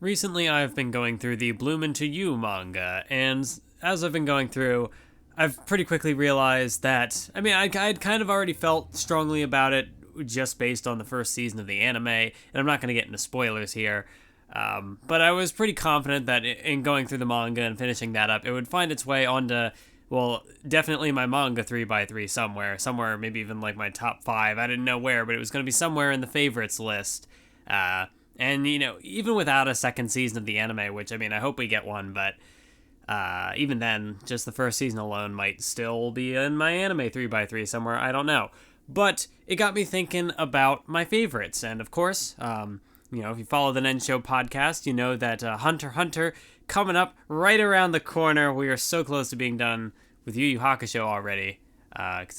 Recently, I've been going through the Bloom Into You manga, and as I've been going through, I've pretty quickly realized that, I'd kind of already felt strongly about it just based on the first season of the anime, and I'm not going to get into spoilers here, but I was pretty confident that in going through the manga and finishing that up, it would find its way onto, well, definitely my manga 3x3 somewhere, maybe even like my top 5. I didn't know where, but it was going to be somewhere in the favorites list. And, even without a second season of the anime, which, I hope we get one, but even then, just the first season alone might still be in my anime 3x3 somewhere, I don't know. But it got me thinking about my favorites, and of course, if you follow the Nensho podcast, you know that Hunter x Hunter coming up right around the corner. We are so close to being done with Yu Yu Hakusho already, because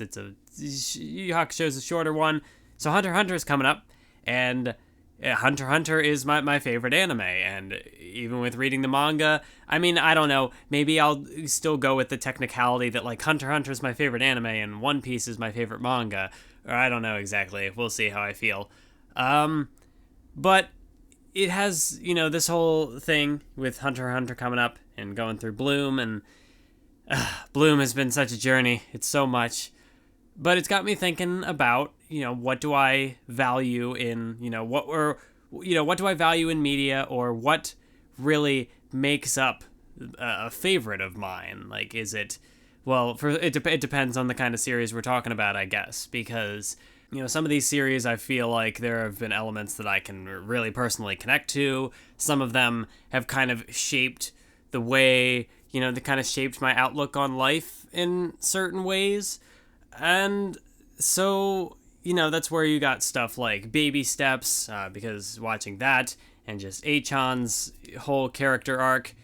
Yu Yu Hakusho is a shorter one, so Hunter x Hunter is coming up, and Hunter x Hunter is my favorite anime, and even with reading the manga, I don't know, maybe I'll still go with the technicality that, like, Hunter x Hunter is my favorite anime and One Piece is my favorite manga, or I don't know exactly, we'll see how I feel. But it has, this whole thing with Hunter x Hunter coming up and going through Bloom, and Bloom has been such a journey, it's so much. But it's got me thinking about, what do I value in, what do I value in media, or what really makes up a favorite of mine? Like, is it, well, it depends on the kind of series we're talking about, I guess, because, some of these series, I feel like there have been elements that I can really personally connect to. Some of them have kind of shaped the way, they kind of shaped my outlook on life in certain ways. And so, that's where you got stuff like Baby Steps, because watching that and just Achan's whole character arc,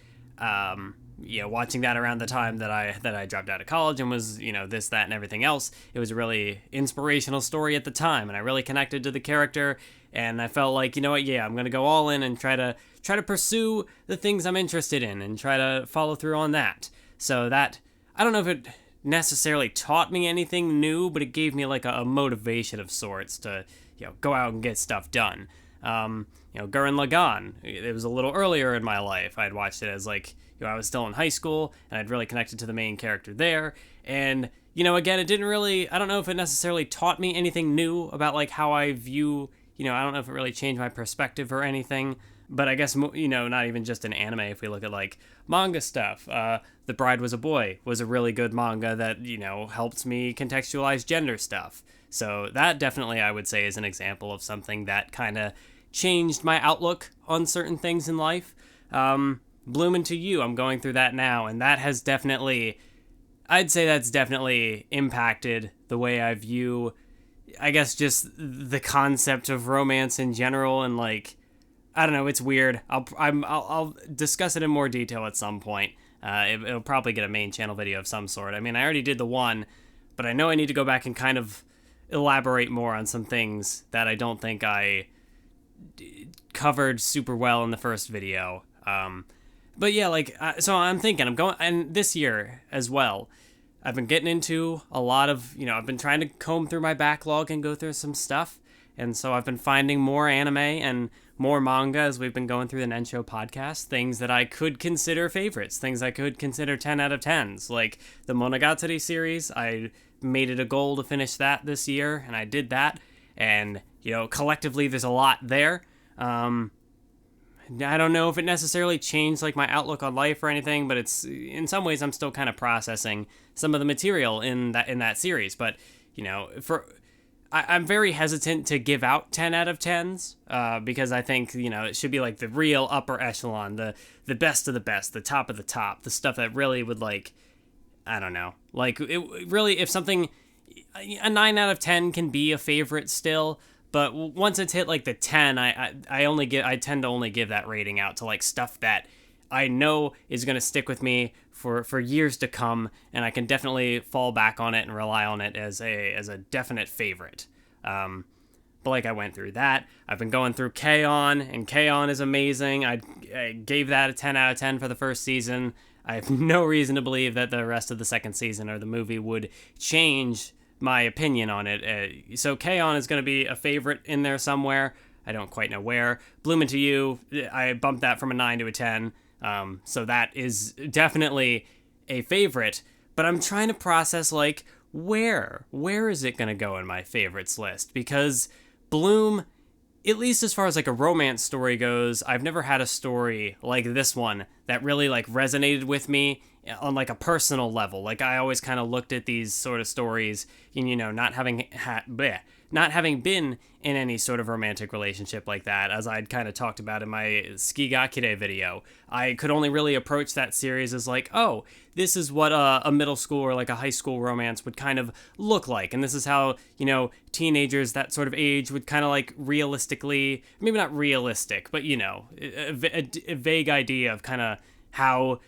watching that around the time that I dropped out of college and was, this, that, and everything else, it was a really inspirational story at the time, and I really connected to the character, and I felt like, I'm going to go all in and try to pursue the things I'm interested in and try to follow through on that. So that, I don't know if it necessarily taught me anything new, but it gave me like a motivation of sorts to, go out and get stuff done. Gurren Lagann, it was a little earlier in my life. I'd watched it as like, I was still in high school, and I'd really connected to the main character there. And, again, it didn't really, I don't know if it necessarily taught me anything new about like how I view, I don't know if it really changed my perspective or anything. But I guess, not even just in anime, if we look at, like, manga stuff. The Bride Was a Boy was a really good manga that, helped me contextualize gender stuff. So that definitely, I would say, is an example of something that kind of changed my outlook on certain things in life. Bloom Into You, I'm going through that now, and that has definitely, I'd say that's definitely impacted the way I view, I guess, just the concept of romance in general, and, like, I don't know, it's weird. I'll discuss it in more detail at some point. It'll probably get a main channel video of some sort. I already did the one, but I know I need to go back and kind of elaborate more on some things that I don't think I covered super well in the first video. But yeah, so I'm thinking, I'm going, and this year as well, I've been getting into a lot of, I've been trying to comb through my backlog and go through some stuff. And so I've been finding more anime and more manga as we've been going through the Nensho podcast, things that I could consider favorites, things I could consider 10 out of 10s, like the Monogatari series. I made it a goal to finish that this year, and I did that, and, collectively there's a lot there. I don't know if it necessarily changed, like, my outlook on life or anything, but it's, in some ways, I'm still kind of processing some of the material in that series, but, I'm very hesitant to give out 10 out of 10s, because I think, it should be like the real upper echelon, the best of the best, the top of the top, the stuff that really would, like, I don't know, like, it really, if something, a 9 out of 10 can be a favorite still, but once it's hit, like, the 10, I tend to only give that rating out to, like, stuff that I know is going to stick with me for years to come, and I can definitely fall back on it and rely on it as a definite favorite. But like, I went through that. I've been going through K-On!, and K-On! Is amazing. I gave that a 10 out of 10 for the first season. I have no reason to believe that the rest of the second season or the movie would change my opinion on it. So K-On! Is going to be a favorite in there somewhere. I don't quite know where. Bloom Into You, I bumped that from a 9 to a 10. So that is definitely a favorite. But I'm trying to process, like, where is it going to go in my favorites list? Because Bloom, at least as far as like a romance story goes, I've never had a story like this one that really like resonated with me on like a personal level. Like I always kind of looked at these sort of stories and, not having not having been in any sort of romantic relationship like that, as I'd kind of talked about in my Skigakure video. I could only really approach that series as like, oh, this is what a middle school or like a high school romance would kind of look like. And this is how, teenagers that sort of age would kind of like realistically, maybe not realistic, but, a vague idea of kind of how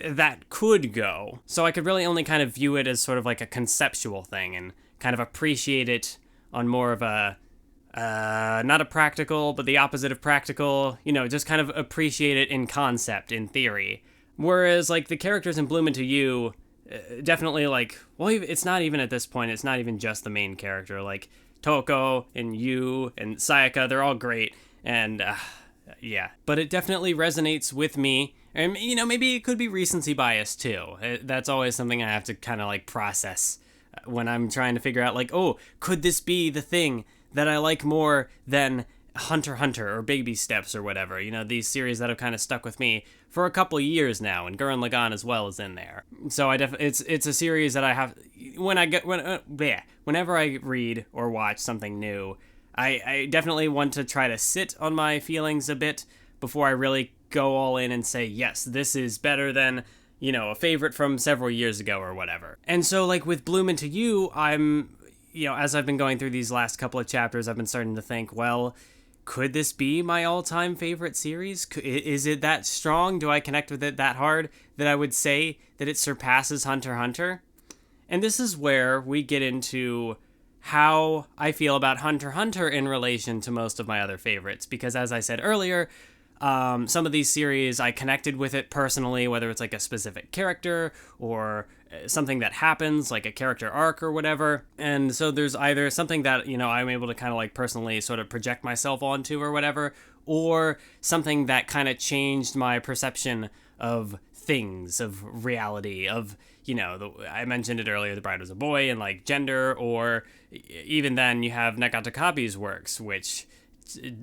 that could go. So I could really only kind of view it as sort of like a conceptual thing and kind of appreciate it on more of a, not a practical, but the opposite of practical, just kind of appreciate it in concept, in theory. Whereas, like, the characters in Bloom Into You, definitely, like, well, it's not even at this point, it's not even just the main character. Like, Toko and Yu and Sayaka, they're all great, and, yeah. But it definitely resonates with me, and, maybe it could be recency bias, too. That's always something I have to kind of, like, process when I'm trying to figure out, like, oh, could this be the thing that I like more than Hunter x Hunter or Baby Steps or whatever, these series that have kind of stuck with me for a couple years now, and Gurren Lagann as well is in there. So it's a series that I have whenever I read or watch something new, I definitely want to try to sit on my feelings a bit before I really go all in and say, yes, this is better than, a favorite from several years ago or whatever. And so, like, with Bloom Into You, I'm, as I've been going through these last couple of chapters, I've been starting to think, well, could this be my all-time favorite series? Is it that strong? Do I connect with it that hard that I would say that it surpasses Hunter x Hunter? And this is where we get into how I feel about Hunter x Hunter in relation to most of my other favorites. Because as I said earlier, some of these series, I connected with it personally, whether it's like a specific character or something that happens, like a character arc or whatever. And so there's either something that, I'm able to kind of like personally sort of project myself onto or whatever, or something that kind of changed my perception of things, of reality, of, I mentioned it earlier, The Bride Was a Boy, and like gender, or even then you have Nakatakabe's works, which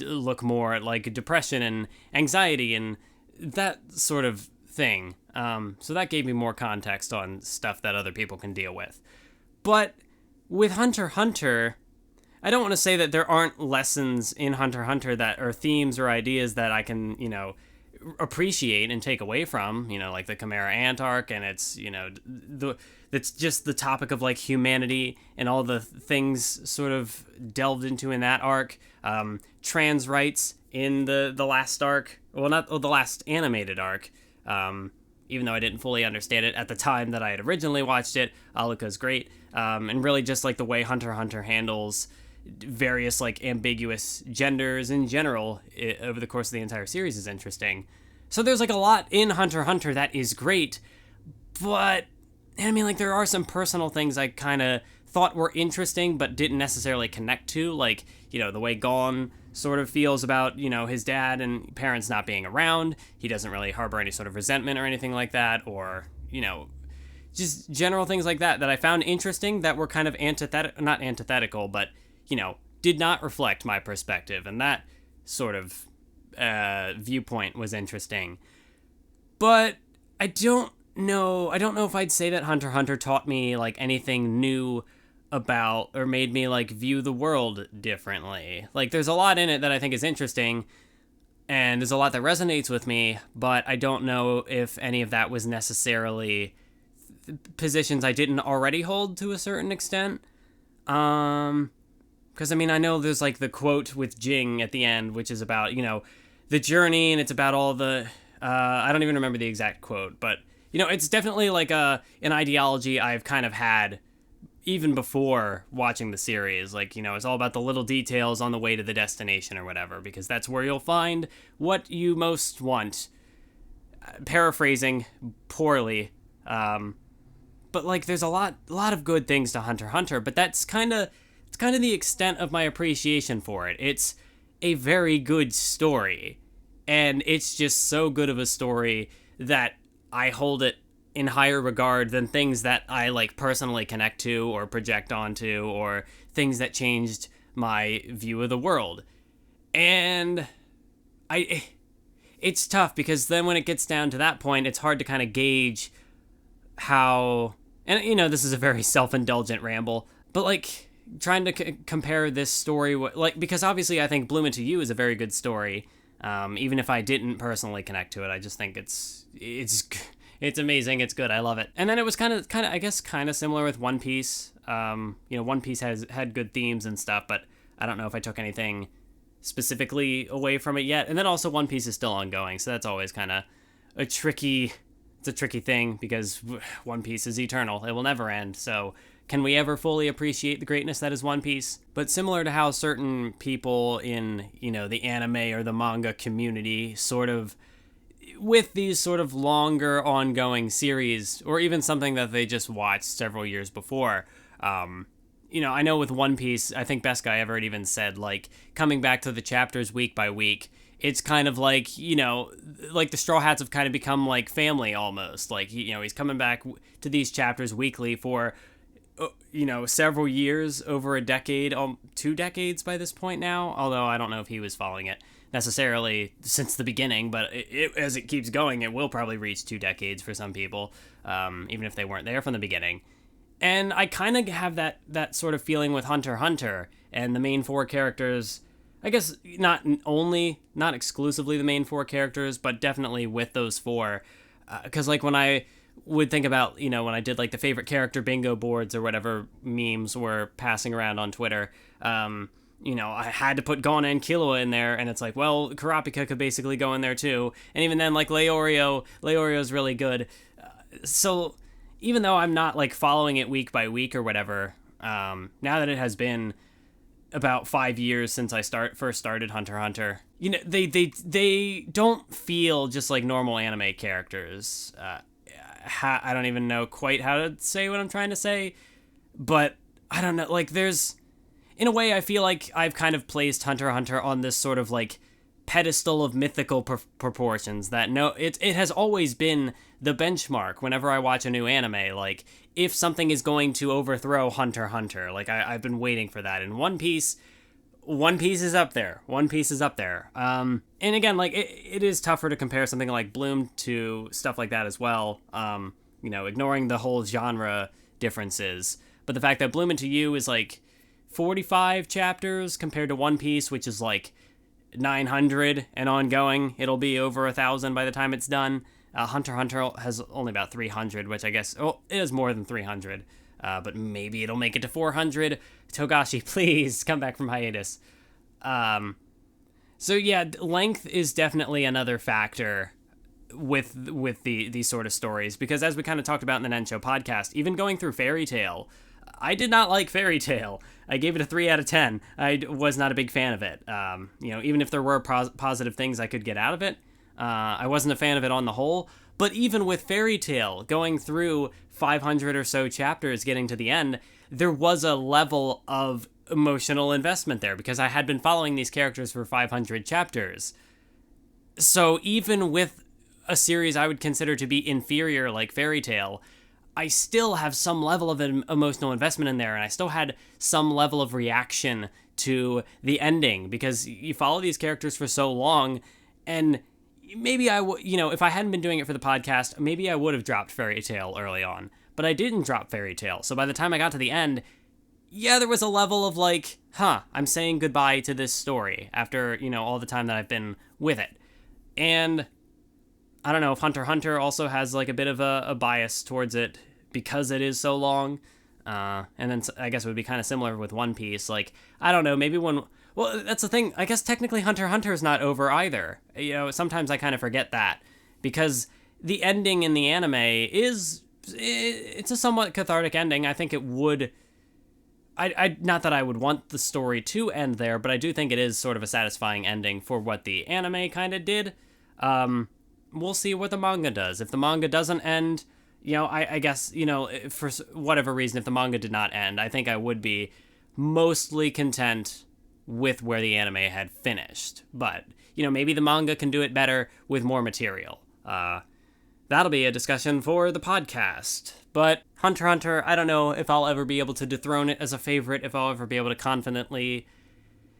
look more like depression and anxiety and that sort of thing. So that gave me more context on stuff that other people can deal with. But with Hunter x Hunter, I don't want to say that there aren't lessons in Hunter x Hunter that are themes or ideas that I can, appreciate and take away from, like the Chimera Ant arc, and it's, it's just the topic of like humanity and all the things sort of delved into in that arc. Trans rights in the last arc, well, not the last animated arc, even though I didn't fully understand it at the time that I had originally watched it. Aluka's great, and really just like the way Hunter x Hunter handles various like ambiguous genders in general over the course of the entire series is interesting. So there's like a lot in Hunter x Hunter that is great, but I mean, like, there are some personal things I kind of thought were interesting but didn't necessarily connect to, like, the way Gon sort of feels about, his dad and parents not being around. He doesn't really harbor any sort of resentment or anything like that, or, just general things like that I found interesting that were kind of not antithetical, but, did not reflect my perspective, and that sort of viewpoint was interesting. But I don't know if I'd say that Hunter x Hunter taught me, like, anything new about, or made me, like, view the world differently. Like, there's a lot in it that I think is interesting, and there's a lot that resonates with me, but I don't know if any of that was necessarily positions I didn't already hold to a certain extent. Because, I mean, I know there's, like, the quote with Jing at the end, which is about, the journey, and it's about all the, I don't even remember the exact quote, but, it's definitely, like, an ideology I've kind of had even before watching the series. Like, it's all about the little details on the way to the destination or whatever, because that's where you'll find what you most want. Paraphrasing poorly, but, like, there's a lot of good things to Hunter x Hunter, but that's kind of the extent of my appreciation for it. It's a very good story. And it's just so good of a story that I hold it in higher regard than things that I like personally connect to or project onto, or things that changed my view of the world. And it's tough because then when it gets down to that point, it's hard to kind of gauge how, and this is a very self-indulgent ramble, but like trying to compare this story, like, because obviously I think Bloom Into You is a very good story. Even if I didn't personally connect to it, I just think it's amazing. It's good. I love it. And then it was kind of I guess kind of similar with One Piece. One Piece had good themes and stuff, but I don't know if I took anything specifically away from it yet. And then also One Piece is still ongoing, so that's always kind of a tricky thing, because One Piece is eternal. It will never end. So can we ever fully appreciate the greatness that is One Piece? But similar to how certain people in, the anime or the manga community sort of, with these sort of longer ongoing series, or even something that they just watched several years before, I know with One Piece, I think Best Guy ever even said, like, coming back to the chapters week by week, it's kind of like, like the Straw Hats have kind of become like family almost. Like, he's coming back to these chapters weekly for, several years, over a decade, 2 decades by this point now. Although I don't know if he was following it necessarily since the beginning, but as it keeps going, it will probably reach 2 decades for some people, even if they weren't there from the beginning. And I kind of have that sort of feeling with Hunter x Hunter, and the main 4 characters, I guess not exclusively the main 4 characters, but definitely with those 4. Because like when I would think about, when I did like the favorite character bingo boards or whatever memes were passing around on Twitter, I had to put Gon and Killua in there, and it's like, well, Kurapika could basically go in there too. And even then, like Leorio's really good. So even though I'm not like following it week by week or whatever, now that it has been about 5 years since I first started Hunter x Hunter, they don't feel just like normal anime characters. I don't even know quite how to say what I'm trying to say, but I don't know, like in a way I feel like I've kind of placed Hunter x Hunter on this sort of like pedestal of mythical proportions that it has always been the benchmark whenever I watch a new anime. Like, if something is going to overthrow Hunter x Hunter, like I've been waiting for that. And One Piece is up there. And again, like it is tougher to compare something like Bloom to stuff like that as well. Ignoring the whole genre differences, but the fact that Bloom Into You is like 45 chapters compared to One Piece, which is like 900 and ongoing. It'll be over 1,000 by the time it's done. Hunter x Hunter has only about 300, which I guess, it is more than 300. But maybe it'll make it to 400. Togashi, please come back from hiatus. So yeah, length is definitely another factor with these sort of stories, because as we kind of talked about in the Nensho podcast, even going through Fairy Tail, I did not like Fairy Tail. I gave it a 3 out of 10. I was not a big fan of it. Even if there were positive things I could get out of it, I wasn't a fan of it on the whole. But even with Fairy Tail, going through 500 or so chapters, getting to the end, there was a level of emotional investment there, because I had been following these characters for 500 chapters. So even with a series I would consider to be inferior, like Fairy Tail, I still have some level of emotional investment in there, and I still had some level of reaction to the ending, because you follow these characters for so long, and maybe if I hadn't been doing it for the podcast, maybe I would have dropped Fairy Tail early on, but I didn't drop Fairy Tail. So by the time I got to the end, yeah, there was a level of like, I'm saying goodbye to this story after, all the time that I've been with it. And I don't know if Hunter x Hunter also has like a bit of a bias towards it because it is so long. And then I guess it would be kind of similar with One Piece. Like, I don't know, maybe well, that's the thing. I guess technically Hunter x Hunter is not over either. Sometimes I kind of forget that, because the ending in the anime it's a somewhat cathartic ending. I think it would, I not that I would want the story to end there, but I do think it is sort of a satisfying ending for what the anime kind of did. We'll see what the manga does. If the manga doesn't end, I guess, for whatever reason, if the manga did not end, I think I would be mostly content with where the anime had finished. But, maybe the manga can do it better with more material. That'll be a discussion for the podcast. But Hunter x Hunter, I don't know if I'll ever be able to dethrone it as a favorite, if I'll ever be able to confidently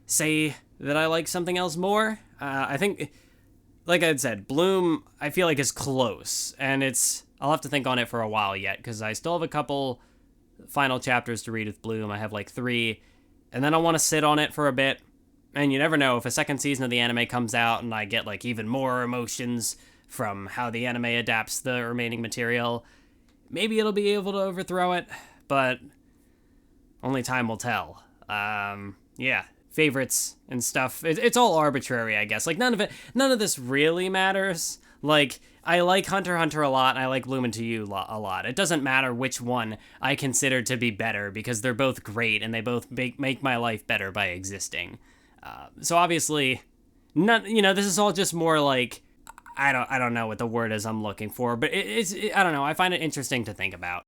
say that I like something else more. I think, like I said, Bloom, I feel like is close, and I'll have to think on it for a while yet, because I still have a couple final chapters to read with Bloom. I have like 3, and then I want to sit on it for a bit, and you never know, if a second season of the anime comes out and I get like even more emotions from how the anime adapts the remaining material, maybe it'll be able to overthrow it, but only time will tell. Yeah, favorites and stuff, it's all arbitrary, I guess. Like, none of this really matters. Like, I like Hunter x Hunter a lot, and I like Bloom Into You a lot. It doesn't matter which one I consider to be better, because they're both great, and they both make my life better by existing. So obviously, this is all just more like, I don't know what the word is I'm looking for, but I don't know, I find it interesting to think about.